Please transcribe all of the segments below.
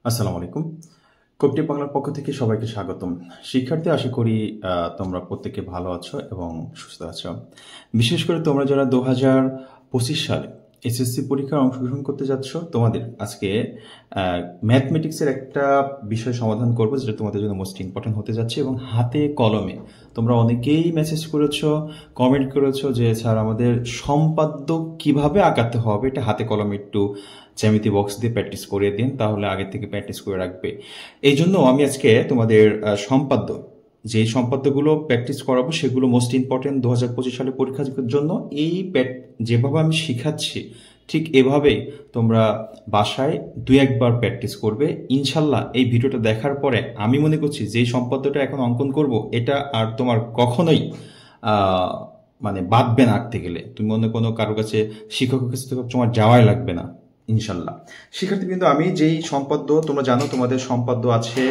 আসসালামু আলাইকুম। কোপটি বাংলার পক্ষ থেকে সবাইকে স্বাগতম। শিক্ষার্থী আশা করি তোমরা প্রত্যেকে ভালো আছো এবং সুস্থ আছো। বিশেষ করে তোমরা যারা 2025 সালে এসএসসি পরীক্ষায় অংশগ্রহণ করতে যাচ্ছ, তোমাদের আজকে ম্যাথমেটিক্সের একটা বিষয় সমাধান করব, যেটা তোমাদের জন্য মোস্ট ইম্পর্টেন্ট হতে যাচ্ছে এবং হাতে কলমে। তোমরা অনেকেই মেসেজ করেছো, কমেন্ট করেছো যে স্যার আমাদের সম্পাদ্য কিভাবে আঁকাতে হবে, এটা হাতে কলমে একটু জ্যামিতি বক্স দিয়ে প্র্যাকটিস করিয়ে দিন, তাহলে আগে থেকে প্র্যাকটিস করে রাখবে। এই জন্য আমি আজকে তোমাদের সম্পাদ্য, যে সম্পাদ্যগুলো প্র্যাকটিস করাবো সেগুলো মোস্ট ইম্পর্টেন্ট 2025 সালে পরীক্ষার জন্য। এই যেভাবে আমি শিখাচ্ছি ঠিক এভাবেই তোমরা বাসায় দুই একবার প্র্যাকটিস করবে ইনশাল্লাহ। এই ভিডিওটা দেখার পরে আমি মনে করছি যে সম্পাদ্যটা এখন অঙ্কন করব, এটা আর তোমার কখনোই মানে বাদবে না। আঁকতে গেলে তুমি অন্য কোনো কারো কাছে, শিক্ষকের কাছে তোমার যাওয়াই লাগবে না ইনশাল্লাহ। শিক্ষার্থী কিন্তু আমি যেই সম্পাদ্য, তোমরা জানো তোমাদের সম্পাদ্য আছে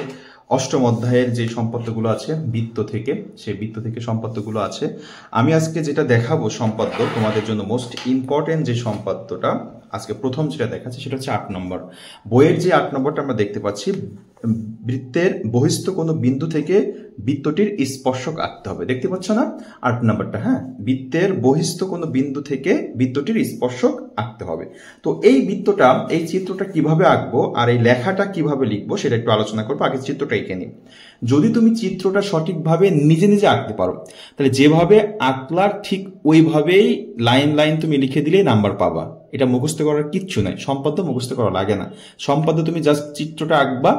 অষ্টম অধ্যায়ের যে সম্পাদ্যগুলো আছে বৃত্ত থেকে, সেই বৃত্ত থেকে সম্পাদ্যগুলো আছে। আমি আজকে যেটা দেখাবো সম্পাদ্য তোমাদের জন্য মোস্ট ইম্পর্টেন্ট যে সম্পাদ্যটা আজকে প্রথম যেটা দেখাচ্ছে সেটা হচ্ছে 8 নম্বর। বইয়ের যে 8 নম্বরটা আমরা দেখতে পাচ্ছি, বৃত্তের বহিস্থ কোনো বিন্দু থেকে বৃত্তটির স্পর্শক আঁকতে হবে। দেখতে পাচ্ছ না 8 নম্বরটা? হ্যাঁ, বৃত্তের বহিস্থ কোনো বিন্দু থেকে বৃত্তটির স্পর্শক আঁকতে হবে। তো এই বৃত্তটা, এই চিত্রটা কিভাবে আঁকবো আর এই লেখাটা কিভাবে লিখবো সেটা একটু আলোচনা করবো। আগে চিত্রটা এঁকে নিই। যদি তুমি চিত্রটা সঠিকভাবে নিজে নিজে আঁকতে পারো, তাহলে যেভাবে আঁকলার ঠিক ওইভাবেই লাইন লাইন তুমি লিখে দিলেই নাম্বার পাবা। এটা মুখস্থ করার কিচ্ছু নাই, সম্পাদ্য মুখস্থ করা লাগে না। সম্পাদ্য তুমি জাস্ট চিত্রটা আঁকবা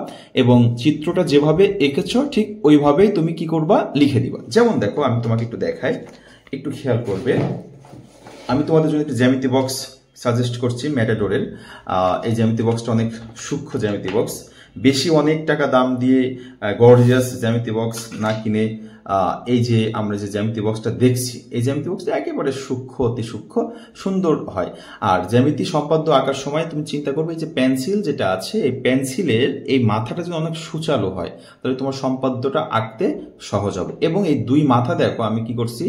এবং চিত্রটা যেভাবে এঁকেছো ঠিক ওইভাবেই তুমি কি করবা, লিখে দিবা। যেমন দেখো, আমি তোমাকে একটু দেখাই, একটু খেয়াল করবে। আমি তোমাদের জন্য একটি জ্যামিতি বক্স সাজেস্ট করছি ম্যাটাডোরের। এই জ্যামিতি বক্সটা অনেক সূক্ষ্ম জ্যামিতি বক্স। বেশি অনেক টাকা দাম দিয়ে গর্জিয়াস জ্যামিতি বক্স না কিনে এই যে আমরা যে জ্যামিতি বক্সটা দেখছি, এই জ্যামিতি বক্সটা একেবারে সূক্ষ্ম, অতি সূক্ষ্ম, সুন্দর হয়। আর জ্যামিতি সম্পাদ্য আঁকার সময় তুমি চিন্তা করবে যে পেন্সিল যেটা আছে, এই পেন্সিলের এই মাথাটা যদি অনেক সুচালো হয় তাহলে তোমার সম্পাদ্যটা আঁকতে সহজ হবে। এবং এই দুই মাথা দেখো আমি কি করছি,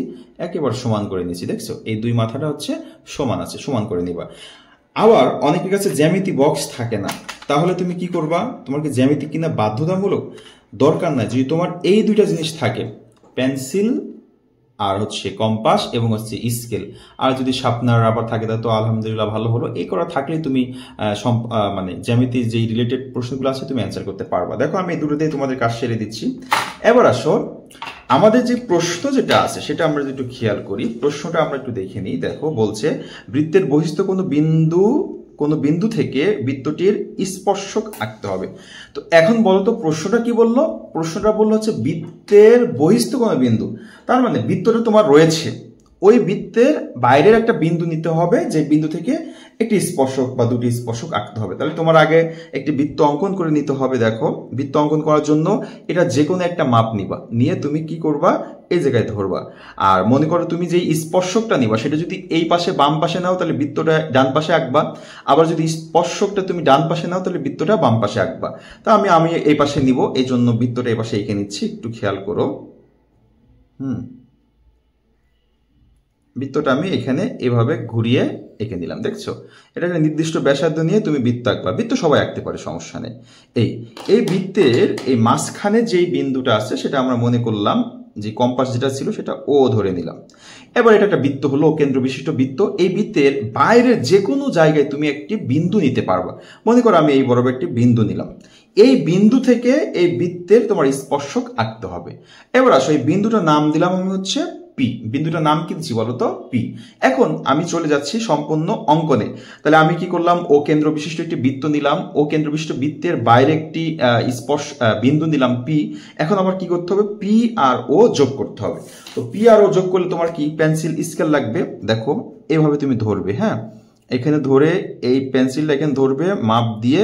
একেবারে সমান করে নিয়েছি। দেখছো এই দুই মাথাটা হচ্ছে সমান আছে, সমান করে নিবা। আবার অনেকের কাছে জ্যামিতি বক্স থাকে না, তাহলে তুমি কি করবা, তোমার কি জ্যামিতি কিনা বাধ্যতামূলক? দরকার নাই। যদি তোমার এই দুইটা জিনিস থাকে, পেন্সিল আর হচ্ছে কম্পাস এবং হচ্ছে স্কেল, আর যদি শার্পনার রাবার থাকে তা তো আলহামদুলিল্লাহ ভালো হলো। এই করা থাকলেই তুমি মানে জ্যামিতির যেই রিলেটেড প্রশ্নগুলো আছে তুমি অ্যান্সার করতে পারবা। দেখো আমি এই দুটোতেই তোমাদের কাজ সেরে দিচ্ছি। এবার আসো, আমাদের যে প্রশ্ন যেটা আছে সেটা আমরা যদি একটু খেয়াল করি, প্রশ্নটা আমরা একটু দেখে নিই। দেখো বলছে বৃত্তের বহিস্থ কোনো বিন্দু থেকে বৃত্তটির স্পর্শক আঁকতে হবে। তো এখন বলো তো প্রশ্নটা কি বললো? প্রশ্নটা বললো হচ্ছে বৃত্তের বহিস্থ কোনো বিন্দু, তার মানে বৃত্তটা তোমার রয়েছে, ওই বৃত্তের বাইরের একটা বিন্দু নিতে হবে, যে বিন্দু থেকে একটি স্পর্শক বা দুটি স্পর্শক আঁকতে হবে। তাহলে তোমার আগে একটি বৃত্ত অঙ্কন করে নিতে হবে। দেখো বৃত্ত অঙ্কন করার জন্য এটা যে কোনো একটা মাপ নিবা, নিয়ে তুমি কি করবা, এই জায়গায় ধরবা। আর মনে করো তুমি যেই স্পর্শকটা নিবা সেটা যদি এই পাশে বাম পাশে নাও তাহলে বৃত্তটা ডান পাশে আঁকবা, আবার যদি স্পর্শকটা তুমি ডান পাশে নাও তাহলে বৃত্তটা বাম পাশে আঁকবা। তা আমি এই পাশে নিব, এই জন্য বৃত্তটা এই পাশে এঁকে নিচ্ছি, একটু খেয়াল করো। বৃত্তটা আমি এখানে এভাবে ঘুরিয়ে এঁকে নিলাম। দেখছো এটা একটা নির্দিষ্ট ব্যাসার্ধ নিয়ে তুমি বৃত্ত আঁকবা। বৃত্ত সবাই আঁকতে পারে, সমস্যা নেই। এই বৃত্তের এই মাঝখানে যেই বিন্দুটা আছে সেটা আমরা মনে করলাম যে কম্পাস যেটা ছিল সেটা ও ধরে নিলাম। এবার এটা একটা বৃত্ত হলো, কেন্দ্র বিশিষ্ট বৃত্ত। এই বৃত্তের বাইরের যে কোনো জায়গায় তুমি একটি বিন্দু নিতে পারবা। মনে করো আমি এই বরাবর একটি বিন্দু নিলাম, এই বিন্দু থেকে এই বৃত্তের তোমার স্পর্শক আঁকতে হবে। এবার আসো, এই বিন্দুটার নাম দিলাম আমি হচ্ছে পি। বিন্দুটার নাম কি দিচ্ছি বলতো? পি। এখন আমি চলে যাচ্ছি সম্পূর্ণ অঙ্কনে। তাহলে আমি কি করলাম, ও কেন্দ্র বিশিষ্ট একটি বৃত্ত নিলাম, ও কেন্দ্র বিশিষ্ট বৃত্তের বাইরে একটি বিন্দু নিলাম পি। এখন আমার কি করতে হবে, পি আর ও যোগ করতে হবে। তো পি আর ও যোগ করলে তোমার কি পেন্সিল স্কেল লাগবে। দেখো এভাবে তুমি ধরবে, হ্যাঁ এখানে ধরে এই পেন্সিলটা এখানে ধরবে, মাপ দিয়ে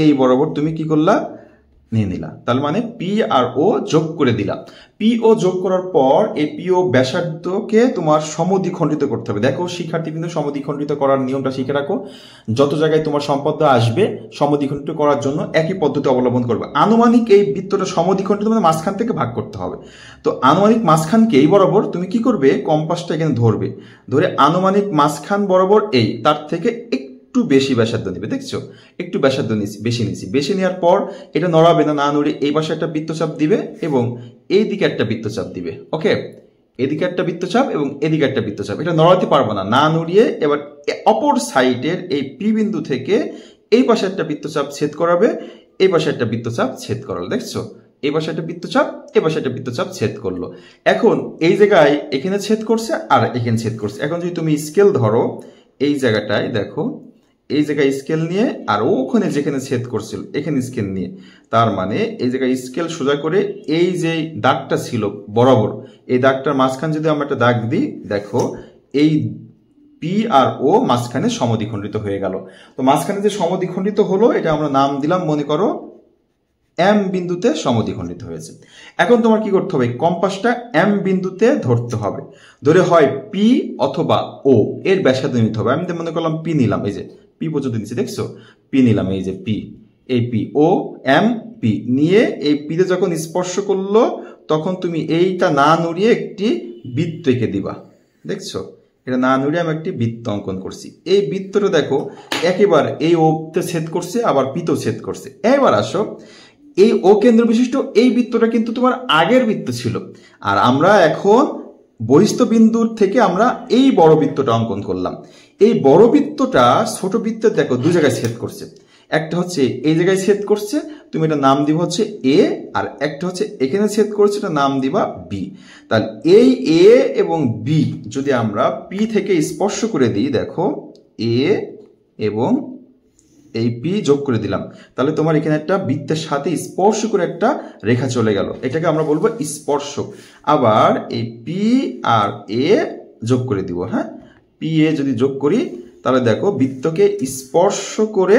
এই বরাবর তুমি কি করলা, নিয়ে নিলা। তার মানে পি আর ও যোগ করে দিলাম। পি ও যোগ করার পর এই পি ও ব্যাসার্ধকে তোমার সমদ্বিখণ্ডিত করতে হবে। দেখো শিক্ষার্থী কিন্তু সমদ্বিখণ্ডিত করার নিয়মটা শিখে রাখো। যত জায়গায় তোমার সম্পাদ্য আসবে সমদ্বিখণ্ডিত করার জন্য একই পদ্ধতি অবলম্বন করবে। আনুমানিক এই বৃত্তটা সমদ্বিখণ্ডিত মানে মাঝখান থেকে ভাগ করতে হবে। তো আনুমানিক মাঝখানকে এই বরাবর তুমি কি করবে, কম্পাসটা এখানে ধরবে, ধরে আনুমানিক মাঝখান বরাবর এই তার থেকে একটু একটু বেশি ব্যাসার্ধ নিবে, দেখছো একটু ব্যাসার্ধ বেশি নিয়েছি। বেশি নেওয়ার পর এটা নড়াবে না, না নড়ে এই পাশে একটা বৃত্তচাপ দিবে এবং এইদিকে একটা বৃত্তচাপ দিবে। ওকে, এদিকে একটা বৃত্তচাপ এবং এদিকে একটা বৃত্তচাপ, এটা নড়াতে পারবো না, না নড়িয়ে এবার অপর সাইডের এই পি বিন্দু থেকে এই পাশে একটা বৃত্তচাপ ছেদ করাবে, এই পাশে একটা বৃত্তচাপ ছেদ করালো, দেখছো এই পাশে একটা বৃত্তচাপ, এই পাশে একটা বৃত্তচাপ ছেদ করলো। এখন এই জায়গায় এখানে ছেদ করছে আর এখানে ছেদ করছে। এখন যদি তুমি স্কেল ধরো এই জায়গাটায় দেখো, এই জায়গায় স্কেল নিয়ে আর ওখানে যেখানে ছেদ করছিল এখানে স্কেল নিয়ে, তার মানে এই জায়গায় স্কেল সোজা করে এই যে দাগটা ছিল বরাবর, এই দাগটার মাঝখানে যদি আমরা একটা দাগ দিই, দেখো এই পি আর ও মাঝখানে সমদ্বিখণ্ডিত হয়ে গেল। তো মাঝখানে যে সমদ্বিখণ্ডিত হলো এটা আমরা নাম দিলাম, মনে করো এম বিন্দুতে সমদ্বিখণ্ডিত হয়েছে। এখন তোমার কি করতে হবে, কম্পাসটা এম বিন্দুতে ধরতে হবে, ধরে হয় পি অথবা ও এর ব্যাসার্ধ নিতে হবে। আমি মনে করলাম পি নিলাম, এই যে পি পর্যন্ত নিচ্ছি, দেখছো পি নিলাম, এই যে পি, এই পি ও এম পি নিয়ে এই পিতে যখন স্পর্শ করলো তখন তুমি এইটা না নড়িয়ে একটি বৃত্ত এঁকে দিবা, দেখছো এটা না নড়িয়ে আমি একটি বৃত্ত অঙ্কন করছি। এই বৃত্তটা দেখো একেবারে এই ওতে ছেদ করছে আবার পিতেও ছেদ করছে। এবার আসো এই ও কেন্দ্র বিশিষ্ট এই বৃত্তটা কিন্তু তোমার আগের বৃত্ত ছিল, আর আমরা এখন বহিস্থ বিন্দুর থেকে আমরা এই বড় বৃত্তটা অঙ্কন করলাম। এই বড় বৃত্তটা ছোট বৃত্তের দেখো দুই জায়গায় ছেদ করছে, একটা হচ্ছে এই জায়গায় ছেদ করছে, তুমি এটা নাম দিব হচ্ছে এ, আর একটা হচ্ছে এখানে ছেদ করছে, এটা নাম দিবা বি। তাহলে এই এ এবং বি যদি আমরা পি থেকে স্পর্শ করে দিই, দেখো এ এবং এই পি যোগ করে দিলাম, তাহলে তোমার এখানে একটা বৃত্তের সাথে স্পর্শ করে একটা রেখা চলে গেল, এটাকে আমরা বলবো স্পর্শক। আবার এই পি আর এ যোগ করে দিব, হ্যাঁ পি এ যদি যোগ করি তাহলে দেখো বৃত্তকে স্পর্শ করে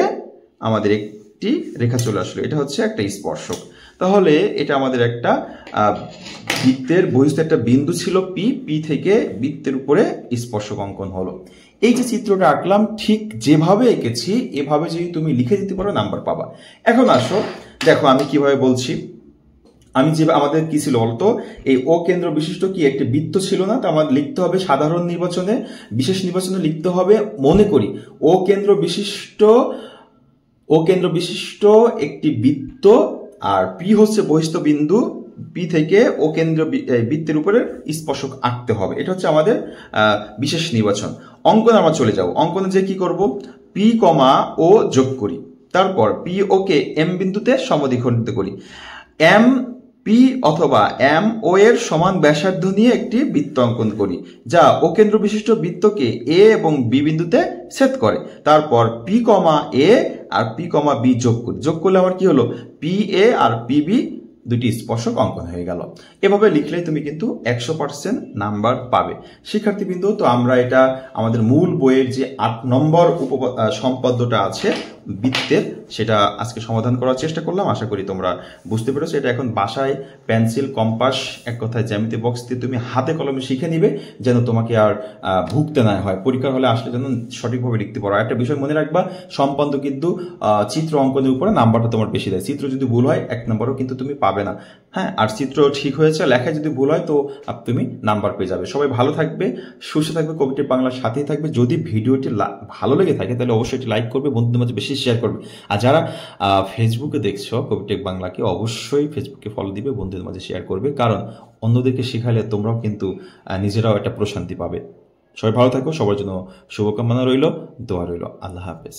আমাদের একটি রেখা চলে আসলো, এটা হচ্ছে একটা স্পর্শক। তাহলে এটা আমাদের একটা বৃত্তের বহিস্থ একটা বিন্দু ছিল পি, পি থেকে বৃত্তের উপরে স্পর্শক অঙ্কন হলো। এই যে চিত্রটা আঁকলাম ঠিক যেভাবে এঁকেছি এভাবে যদি তুমি লিখে দিতে পারো নাম্বার পাবা। এখন আসো দেখো আমি কিভাবে বলছি, আমি যে আমাদের কি ছিল বলতো, এই ও কেন্দ্র বিশিষ্ট কি একটি বৃত্ত ছিল না, তো আমাদের লিখতে হবে সাধারণ নির্বাচনে, বিশেষ নির্বাচনে লিখতে হবে, মনে করি ও কেন্দ্র বিশিষ্ট একটি বৃত্ত আর পি হচ্ছে বহিস্থ বিন্দু, পি থেকে ও কেন্দ্র বৃত্তের উপরে স্পর্শক আঁকতে হবে, এটা হচ্ছে আমাদের বিশেষ নির্বাচন। অঙ্কনে আমরা চলে যাব, অঙ্কনে যে কি করব, পি কমা ও যোগ করি, তারপর পি ওকে এম বিন্দুতে সমদ্বিখণ্ডিত করি, এম পি অথবা এম ও এর সমান ব্যাসার্ধ নিয়ে একটি বৃত্ত অঙ্কন করি যা ও কেন্দ্র বিশিষ্ট বৃত্তকে এ এবং বি বিন্দুতে ছেদ করে। তারপর পি কমা এ আর পি কমা বি যোগ করি, যোগ করলে আমার কি হলো, পি এ আর পি বি দুটি স্পর্শক অঙ্কন হয়ে গেল। এভাবে লিখলে তুমি কিন্তু 100% নাম্বার পাবে। শিক্ষার্থীবৃন্দ, তো আমরা এটা আমাদের মূল বইয়ের যে 8 নম্বর সম্পদ্যটা আছে বৃত্তের, সেটা আজকে সমাধান করার চেষ্টা করলাম। আশা করি তোমরা বুঝতে পেরেছো। এটা এখন বাসায় পেন্সিল, কম্পাস, এক কথায় জ্যামিতি বক্স দিয়ে তুমি হাতে কলমে শিখে নিবে, যেন তোমাকে আর ভুগতে না হয়, পরীক্ষার হলে আসলে যেন সঠিকভাবে লিখতে পারো। একটা বিষয় মনে রাখবা, সম্পন্ন কিন্তু চিত্র অঙ্কনের উপরে নাম্বারটা তোমার বেশি দেয়। চিত্র যদি ভুল হয় 1 নম্বরও কিন্তু তুমি পাবে না, হ্যাঁ। আর চিত্র ঠিক হয়েছে, লেখায় যদি ভুল হয় তো তুমি নাম্বার পেয়ে যাবে। সবাই ভালো থাকবে, সুস্থ থাকবে, কবিটিভ বাংলার সাথেই থাকবে। যদি ভিডিওটি ভালো লেগে থাকে তাহলে অবশ্যই এটি লাইক করবে, বন্ধুদের মাঝে বেশি শেয়ার করবে। আর যারা ফেসবুকে দেখছো কবিটেক বাংলাকে, অবশ্যই ফেসবুকে ফলো দিবে, বন্ধুদের মাঝে শেয়ার করবে, কারণ অন্যদেরকে শেখালে তোমরাও কিন্তু নিজেরাও একটা প্রশান্তি পাবে। সবাই ভালো থাকো, সবার জন্য শুভকামনা রইল, দোয়া রইল। আল্লাহ হাফেজ।